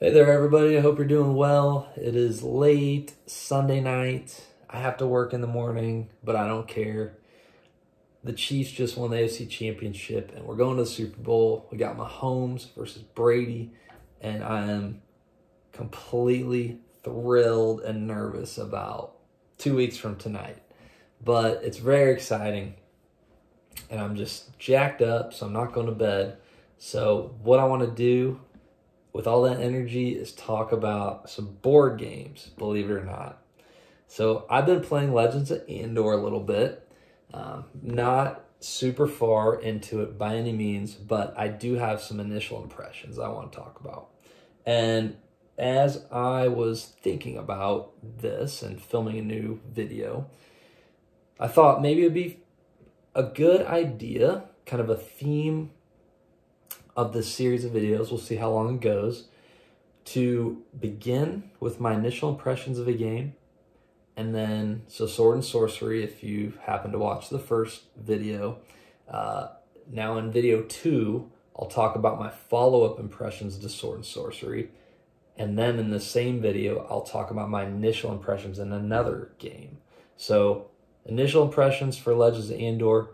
Hey there, everybody. I hope you're doing well. It is late Sunday night. I have to work in the morning, but I don't care. The Chiefs just won the AFC Championship, and we're going to the Super Bowl. We got Mahomes versus Brady, and I am completely thrilled and nervous about 2 weeks from tonight. But it's very exciting, and I'm just jacked up, so I'm not going to bed. So what I want to do with all that energy is talk about some board games, believe it or not. So I've been playing Legends of Andor a little bit. Not super far into it by any means, but I do have some initial impressions I want to talk about. And as I was thinking about this and filming a new video, I thought maybe it'd be a good idea, kind of a theme of this series of videos, we'll see how long it goes, to begin with my initial impressions of a game, and then, so Sword and Sorcery, if you happen to watch the first video, now in video 2, I'll talk about my follow-up impressions to Sword and Sorcery, and then in the same video, I'll talk about my initial impressions in another game. So, initial impressions for Legends of Andor,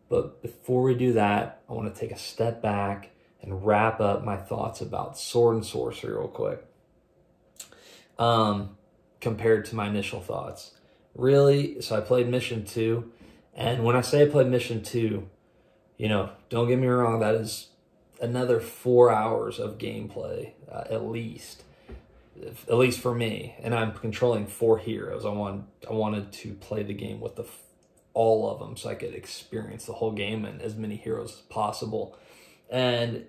but before we do that, I want to take a step back and wrap up my thoughts about Sword and Sorcery real quick, compared to my initial thoughts. Really, so I played Mission 2, and when I say I played Mission 2, don't get me wrong, that is another 4 hours of gameplay, at least for me, and I'm controlling 4 heroes. I wanted to play the game with all of them so I could experience the whole game and as many heroes as possible. And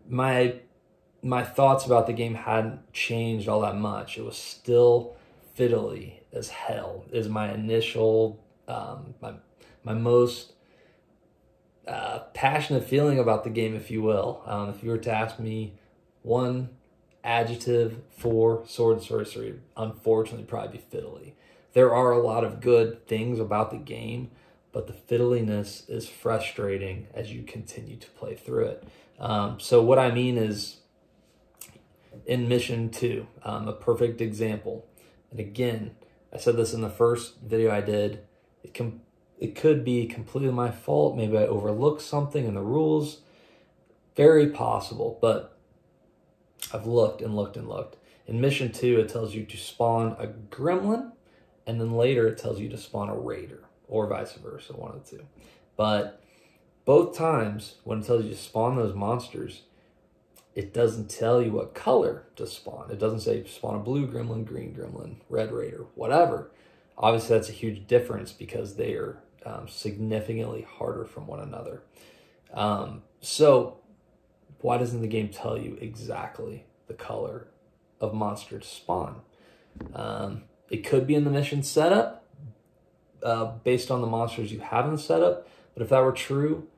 my thoughts about the game hadn't changed all that much. It was still fiddly as hell, is my initial, my most passionate feeling about the game, if you will. If you were to ask me one adjective for Sword and Sorcery, unfortunately, probably be fiddly. There are a lot of good things about the game, but the fiddliness is frustrating as you continue to play through it. So what I mean is, in Mission 2, a perfect example, and again, I said this in the first video I did, it could be completely my fault, maybe I overlooked something in the rules, very possible, but I've looked and looked and looked. In Mission 2, it tells you to spawn a gremlin, and then later it tells you to spawn a raider, or vice versa, one of the two. But both times, when it tells you to spawn those monsters, it doesn't tell you what color to spawn. It doesn't say spawn a blue gremlin, green gremlin, red raider, whatever. Obviously, that's a huge difference because they are significantly harder from one another. So why doesn't the game tell you exactly the color of monster to spawn? It could be in the mission setup, based on the monsters you have in the setup, but if that were true,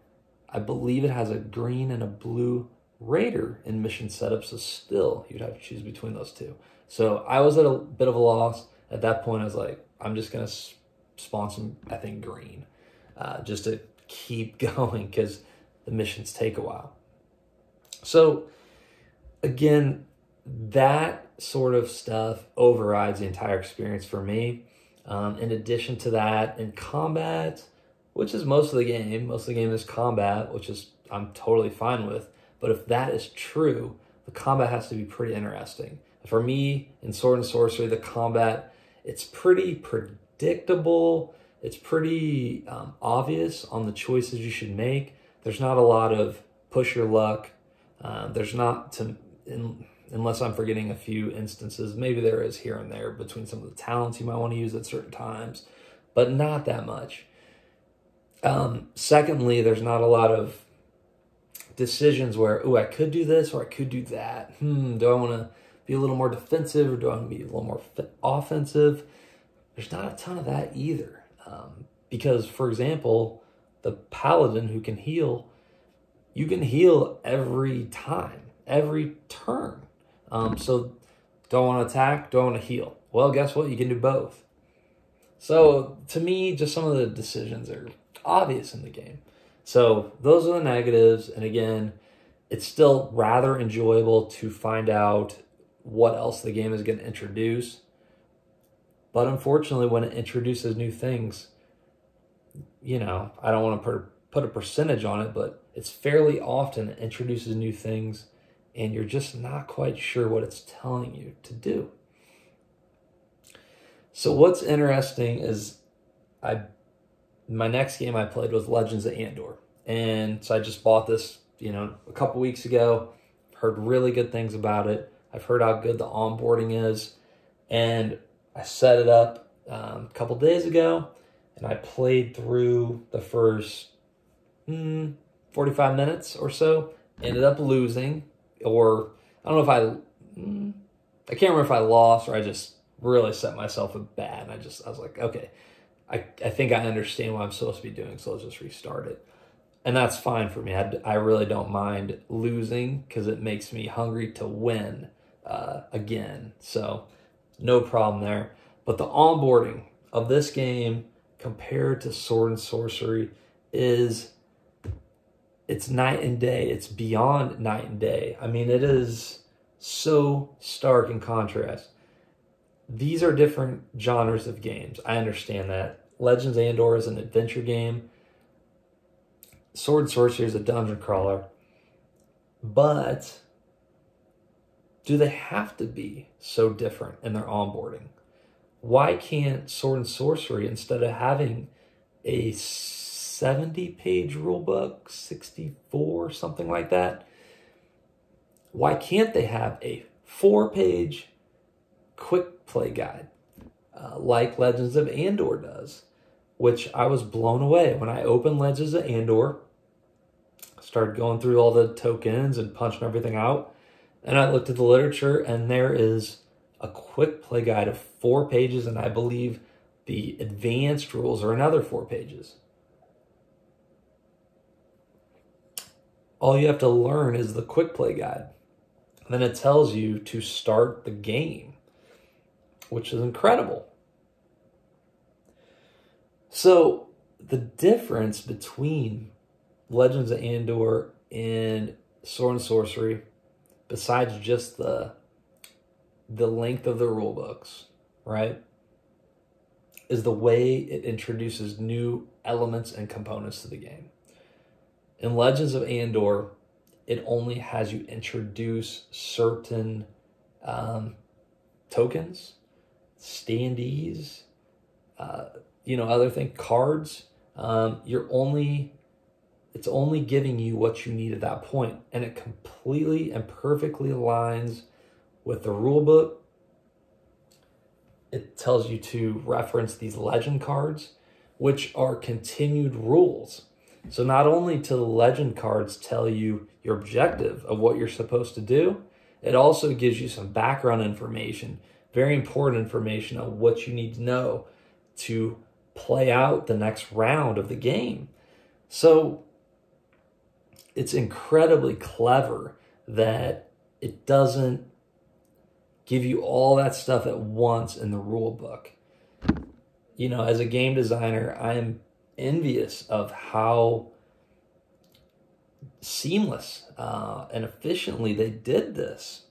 I believe it has a green and a blue raider in mission setup, so still you'd have to choose between those two. So I was at a bit of a loss. At that point, I was like, I'm just going to spawn some, I think, green, just to keep going because the missions take a while. So again, that sort of stuff overrides the entire experience for me. In addition to that, in combat, which is most of the game is combat, which is I'm totally fine with. But if that is true, the combat has to be pretty interesting. For me, in Sword and Sorcery, the combat, it's pretty predictable. It's pretty obvious on the choices you should make. There's not a lot of push your luck. There's not, unless I'm forgetting a few instances, maybe there is here and there between some of the talents you might want to use at certain times, but not that much. Secondly, there's not a lot of decisions where, I could do this or I could do that. Do I want to be a little more defensive or do I want to be a little more offensive? There's not a ton of that either. Because, for example, the paladin who can heal, you can heal every time, every turn. So do I want to attack? Do I want to heal? Well, guess what? You can do both. So to me, just some of the decisions are obvious in the game. So those are the negatives. And again, it's still rather enjoyable to find out what else the game is going to introduce. But unfortunately, when it introduces new things, you know, I don't want to put a percentage on it, but it's fairly often it introduces new things and you're just not quite sure what it's telling you to do. So what's interesting is my next game I played was Legends of Andor. And so I just bought this, you know, a couple weeks ago. Heard really good things about it. I've heard how good the onboarding is. And I set it up a couple days ago, and I played through the first 45 minutes or so. Ended up losing, or I don't know if I can't remember if I lost or I just really set myself up bad. And I was like, okay, I think I understand what I'm supposed to be doing, so let's just restart it. And that's fine for me. I really don't mind losing because it makes me hungry to win again. So no problem there. But the onboarding of this game compared to Sword and Sorcery it's night and day. It's beyond night and day. I mean, it is so stark in contrast. These are different genres of games. I understand that. Legends of Andor is an adventure game. Sword and Sorcery is a dungeon crawler. But do they have to be so different in their onboarding? Why can't Sword and Sorcery, instead of having a 70-page rulebook, 64, something like that, why can't they have a 4-page quick play guide like Legends of Andor does? Which I was blown away when I opened Legends of Andor, started going through all the tokens and punching everything out, and I looked at the literature, and there is a quick play guide of 4 pages, and I believe the advanced rules are another 4 pages. All you have to learn is the quick play guide. And then it tells you to start the game, which is incredible. So the difference between Legends of Andor and Sword and Sorcery, besides just the length of the rule books, right, is the way it introduces new elements and components to the game. In Legends of Andor, it only has you introduce certain tokens, standees, other things, cards. It's only giving you what you need at that point, and it completely and perfectly aligns with the rule book. It tells you to reference these legend cards, which are continued rules. So not only do the legend cards tell you your objective of what you're supposed to do, it also gives you some background information, very important information on what you need to know to play out the next round of the game. So it's incredibly clever that it doesn't give you all that stuff at once in the rule book. You know, as a game designer, I am envious of how seamless and efficiently they did this.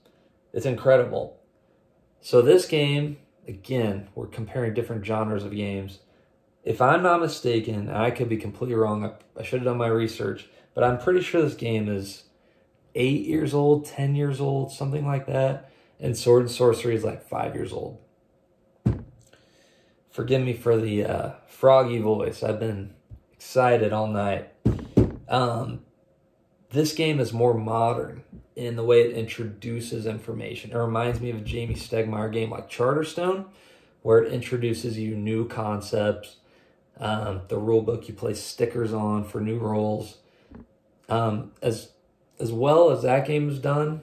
It's incredible. So this game, again, we're comparing different genres of games. If I'm not mistaken, and I could be completely wrong, I should have done my research, but I'm pretty sure this game is 8 years old, 10 years old, something like that. And Sword and Sorcery is like 5 years old. Forgive me for the froggy voice. I've been excited all night. This game is more modern in the way it introduces information. It reminds me of a Jamie Stegmaier game like Charterstone, where it introduces you new concepts. The rule book, you place stickers on for new roles. As well as that game is done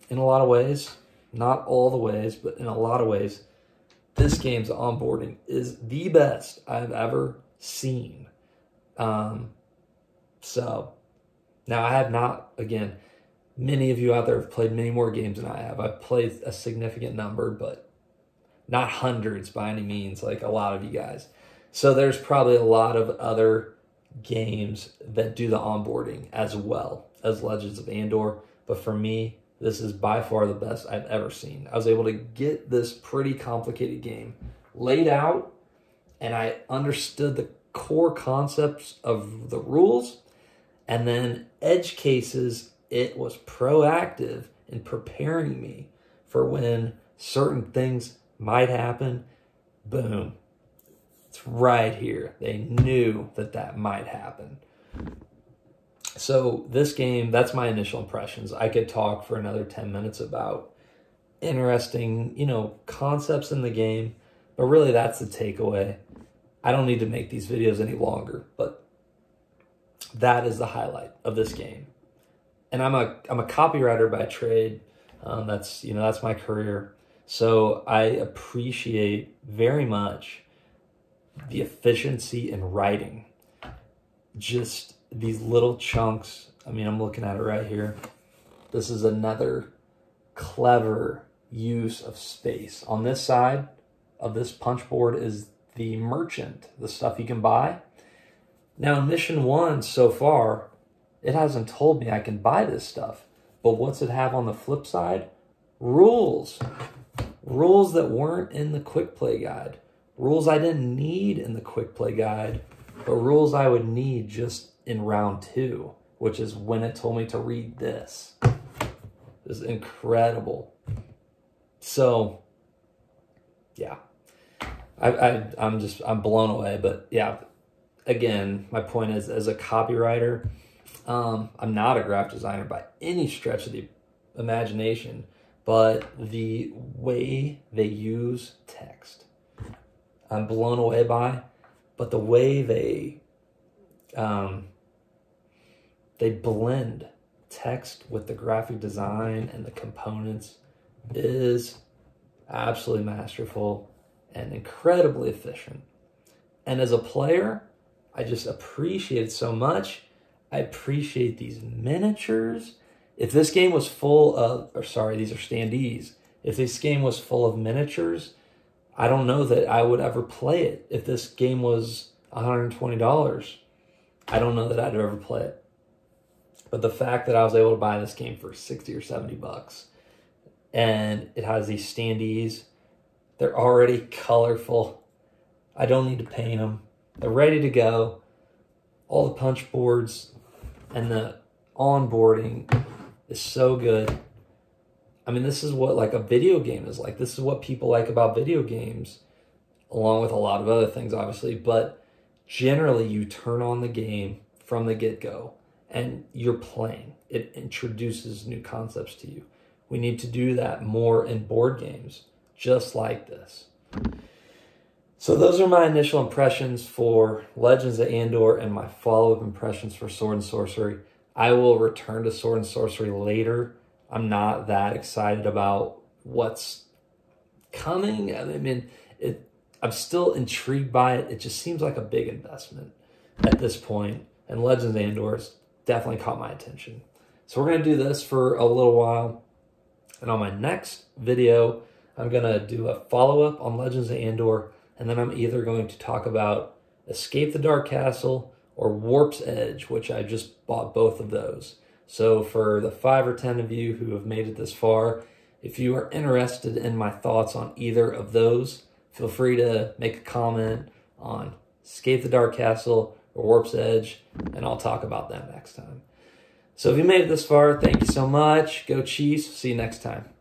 in a lot of ways, not all the ways, but in a lot of ways, this game's onboarding is the best I've ever seen. So now I have not, again, many of you out there have played many more games than I have. I've played a significant number, but not hundreds by any means, like a lot of you guys. So there's probably a lot of other games that do the onboarding as well as Legends of Andor. But for me, this is by far the best I've ever seen. I was able to get this pretty complicated game laid out, and I understood the core concepts of the rules, and then edge cases, it was proactive in preparing me for when certain things might happen. Boom. It's right here. They knew that that might happen. So this game, that's my initial impressions. I could talk for another 10 minutes about interesting, concepts in the game, but really that's the takeaway. I don't need to make these videos any longer, but that is the highlight of this game. And I'm a copywriter by trade. That's my career. So I appreciate very much the efficiency in writing. Just these little chunks. I mean, I'm looking at it right here. This is another clever use of space. On this side of this punch board is the merchant, the stuff you can buy. Now in mission 1 so far, it hasn't told me I can buy this stuff. But what's it have on the flip side? Rules. Rules that weren't in the quick play guide. Rules I didn't need in the quick play guide, but rules I would need just in round 2, which is when it told me to read this. This is incredible. So, yeah, I'm blown away. But yeah, again, my point is, as a copywriter, I'm not a graphic designer by any stretch of the imagination, but the way they use text, I'm blown away by. But the way they blend text with the graphic design and the components is absolutely masterful and incredibly efficient. And as a player, I just appreciate it so much. I appreciate these miniatures. If this game was full of, these are standees. If this game was full of miniatures, I don't know that I would ever play it. If this game was $120, I don't know that I'd ever play it. But the fact that I was able to buy this game for 60 or 70 bucks, and it has these standees, they're already colorful. I don't need to paint them. They're ready to go. All the punch boards and the onboarding is so good. I mean, this is what like a video game is like. This is what people like about video games, along with a lot of other things, obviously. But generally, you turn on the game from the get-go, and you're playing. It introduces new concepts to you. We need to do that more in board games, just like this. So those are my initial impressions for Legends of Andor and my follow-up impressions for Sword and Sorcery. I will return to Sword and Sorcery later. I'm not that excited about what's coming. I mean, I'm still intrigued by it. It just seems like a big investment at this point. And Legends of Andor has definitely caught my attention. So we're going to do this for a little while. And on my next video, I'm going to do a follow-up on Legends of Andor. And then I'm either going to talk about Escape the Dark Castle or Warp's Edge, which I just bought both of those. So for the 5 or 10 of you who have made it this far, if you are interested in my thoughts on either of those, feel free to make a comment on Escape the Dark Castle or Warp's Edge, and I'll talk about them next time. So if you made it this far, thank you so much. Go Chiefs. See you next time.